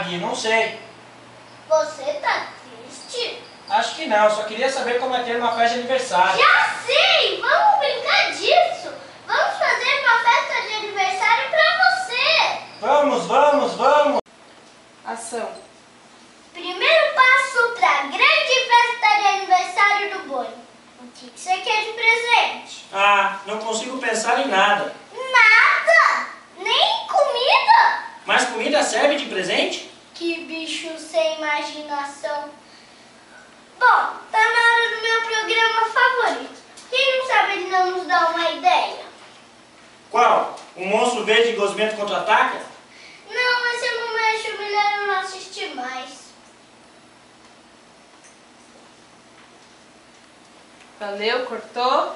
Gui, não sei. Você tá triste? Acho que não, só queria saber como é ter uma festa de aniversário. Já sei! Vamos brincar disso! Vamos fazer uma festa de aniversário pra você! Vamos! Ação. Primeiro passo pra grande festa de aniversário do Boni. O que você quer de presente? Ah, não consigo pensar em nada. Nada! Nem comida! Mas comida serve de presente? Que bicho sem imaginação! Bom, tá na hora do meu programa favorito. Quem não sabe ele não nos dá uma ideia? Qual? O monstro verde e gosmento contra-ataca? Não, esse a mamãe achou melhor eu não assistir mais. Valeu, cortou.